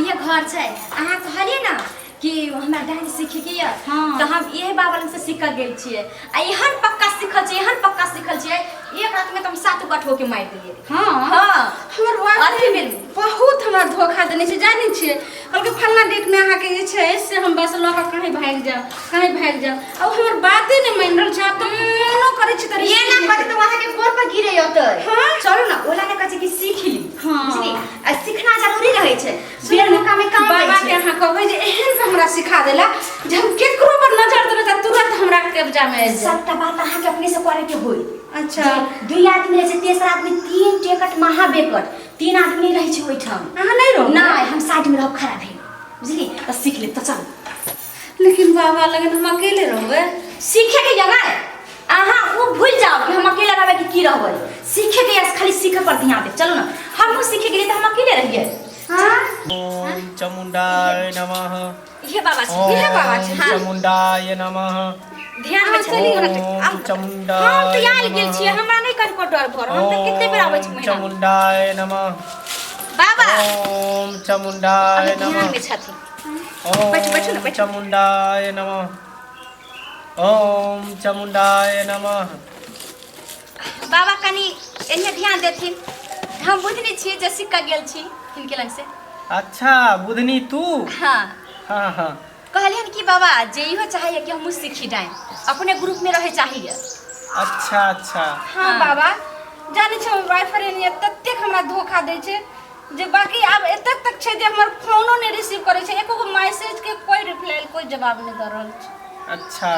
ये घर छे अहाँ कहलिए ना कि हमरा डांस सीखे के ये तो हम ये बाबा से सीख गेल छिए आ एहन पक्का सीखल छिए एहन पक्का सीखल छिए एक रात में तुम 7 गठ होके मार दिए। हां हां हमर वाइफ बहुत हमरा धोखा देने छै जानै छिए कहलके फलना डेट में अहाँ के जे छै से हम बस ल के कहीं भाग जाओ अब हमर बाते नहीं मान रहल छै तो कोनो करे छै त ये ना कहते तो वहां के गोर पर गिरे होते। हां चलो ना ओला ने कहै कि सीख ली। हां बुझली आ सीखना जरूरी रहे छै बेर मौका में काम बाबा के अहाँ कहबै जे एहन हमरा सिखा देला जे हम केकरो पर नजर देबै त तुरंत हमरा कब्जा में आ जाए। सबटा बात अहाँ के अपने से करे के होई। अच्छा दुई आदमी रहे छै तेसर आदमी 3 टिकट महाबेकट 3 आदमी रहे छै ओइठाम अहाँ नहीं रहो ना हम साइड में रह खड़ा भई बुझली त सीख ले त चल। लेकिन बाबा लगे हम अकेले रहबे सीखे के जगह अहाँ वो भूल जाओ कि हम अकेले रहबे कि की रहबे सीखे के खाली सीखे पर ध्यान दे। चलो ना हम सीखे के लिए त हम अकेले रहिए। हां ओम चामुंडाय नमः। ये बाबा छै ओम चामुंडाय नमः। ध्यान में चली ओम चामुंडाय हम तो यार गेल छी हमरा नहीं कर पटोर भर हम त कितने बेर आबै छी महीना चामुंडाय नमः। बाबा ओम चामुंडाय ध्यान नमः। में छथि ओम चामुंडाय नमः। ओम चामुंडाय नमः। बाबा कनी एने ध्यान देथिन हम बुझनी छी जे सिक्का गेल छी इनके लंग से। अच्छा बुधनी तू। हां हाँ हाँ कहलियन कि बाबा जे इहो चाहिए कि हम सीखी डांस अपने ग्रुप में रहे चाहिए। अच्छा अच्छा हां बाबा जाने छै वाइफरेन तत्ते हमरा धोखा दै छै जे बाकी अब एतक तक छै जे हमर फोनो नहीं रिसीव करे छै एको गो मैसेज के कोई रिप्लाई कोई जवाब नहीं द रहल छै। अच्छा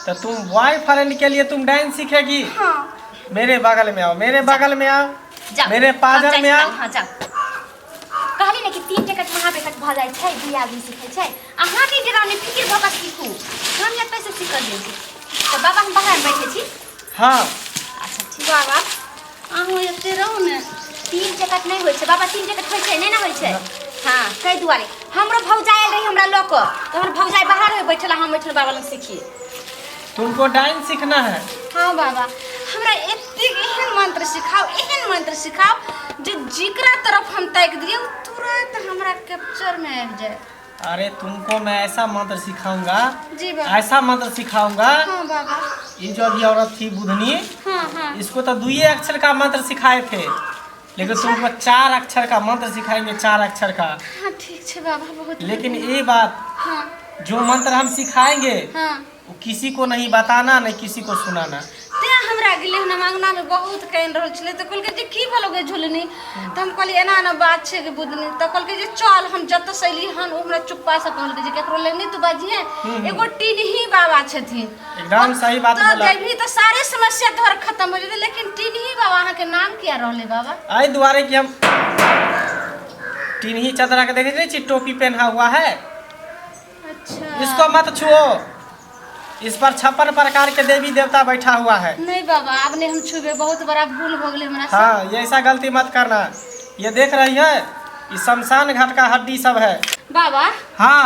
तो तुम बॉयफ्रेंड के लिए तुम डांस सीखेगी। हां मेरे बगल में आओ मेरे बगल में आओ जाओ मेरे पाजर में आओ। हां जाओ कहली ने कि 3 टिकट महाबेकट भ जाय छै दुई आदमी सीखे छै अहाँ के जरा ने फिक्र भ के सीखू हम या कैसे सीख देल छी तो बाबा हम बाहर बैठे छी। हाँ अच्छा ठीक बाबा अहाँ एते रहू ने 3 टिकट नहीं होय छै बाबा 3 टिकट होय छै नहीं ना होय छै। हां कई दुआरे हमरो भौजाई आइल रही हमरा लोक तो हमर भौजाई बाहर में बैठला हम बैठल बाबा लग सीखिए। तुमको डांस सीखना है। हां बाबा हमरा एते एहन मंत्र सिखाओ जे जिकरा तरफ हम ताक दिए तुरंत हमरा कैप्चर में आ जाए। अरे तुमको मैं ऐसा मंत्र सिखाऊंगा जी बाबा ऐसा मंत्र सिखाऊंगा। हां बाबा ये जो अभी औरत थी बुधनी हां इसको तो 2 अक्षर का मंत्र सिखाए थे लेकिन तुमको 4 अक्षर का मंत्र सिखाएंगे 4 अक्षर का। हां ठीक छै बाबा बहुत लेकिन ये बात हां जो मंत्र हम सिखाएंगे हां वो किसी को नहीं बताना नहीं किसी को सुनाना। ते हमरा गेले हन अंगना में बहुत कइन रहल छले त कहल के जे की भलोगे झुलनी त हम कहली एना ना बात छै के बुदनी त कहल के जे चल हम जत सैली हन ओ हमरा चुप्पा से कहल के जे केकरो लेनी तू बाजिए एगो टिनही बाबा छथिन एकदम सही बात तो बोला। जब भी तो सारे समस्या तोहर खत्म हो जेते लेकिन टिनही बाबा अहाँ के नाम क्या रहले बाबा। आई द्वारे कि हम टिनही चदरा के देखे छी टोपी पहना हुआ है। अच्छा इसको मत छुओ इस पर 56 प्रकार के देवी देवता बैठा हुआ है। नहीं बाबा अब ने हम छुबे बहुत बड़ा भूल हो गेले हमरा से। हाँ ये ऐसा गलती मत करना। ये देख रही है ये शमशान घाट का हड्डी सब है। बाबा हाँ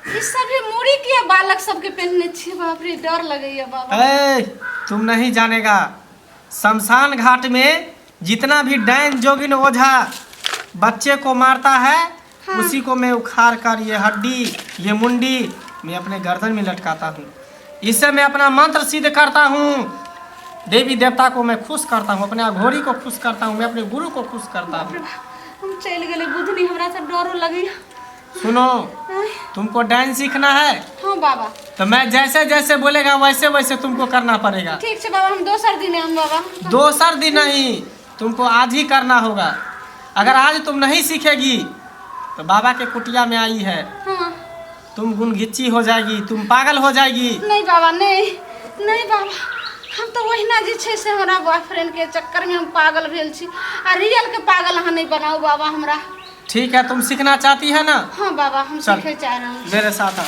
ये सभी मुड़ी के बालक सबके पहनने छी बाप रे डर लगैया बाबा। ए, तुम नहीं जानेगा शमशान घाट में जितना भी डायन जोगिन ओझा बच्चे को मारता है हाँ। उसी को मैं उखाड़ कर ये हड्डी ये मुंडी मैं अपने गर्दन में लटकाता हूँ। इससे मैं अपना मंत्र सिद्ध करता हूँ देवी देवता को मैं खुश करता हूँ अपने घोड़ी को खुश करता हूँ मैं अपने गुरु को खुश करता हूँ। हम चल गेले बुधनी हमरा से डरो लगैया। सुनो तुमको डांस सीखना है। हाँ बाबा तो मैं जैसे जैसे बोलेगा वैसे वैसे तुमको करना पड़ेगा। ठीक है बाबा हम दोसर दिन हम बाबा। दोसर दिन नहीं तुमको आज ही करना होगा। अगर आज तुम नहीं सीखेगी तो बाबा के कुटिया में आई है हाँ। तुम गुनगिच्ची हो जाएगी तुम पागल हो जाएगी। नहीं बाबा नहीं बाबा हम तो वही ना जे छै से हमरा बॉयफ्रेंड के चक्कर में हम पागल भेल छी आ रियल के पागल अहाँ नहीं बनाओ बाबा हमरा। ठीक है तुम सीखना चाहती है ना। हाँ बाबा हम सीखे चाह रहे हैं। मेरे साथ आ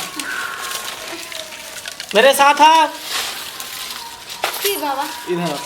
मेरे साथ आ की बाबा इधर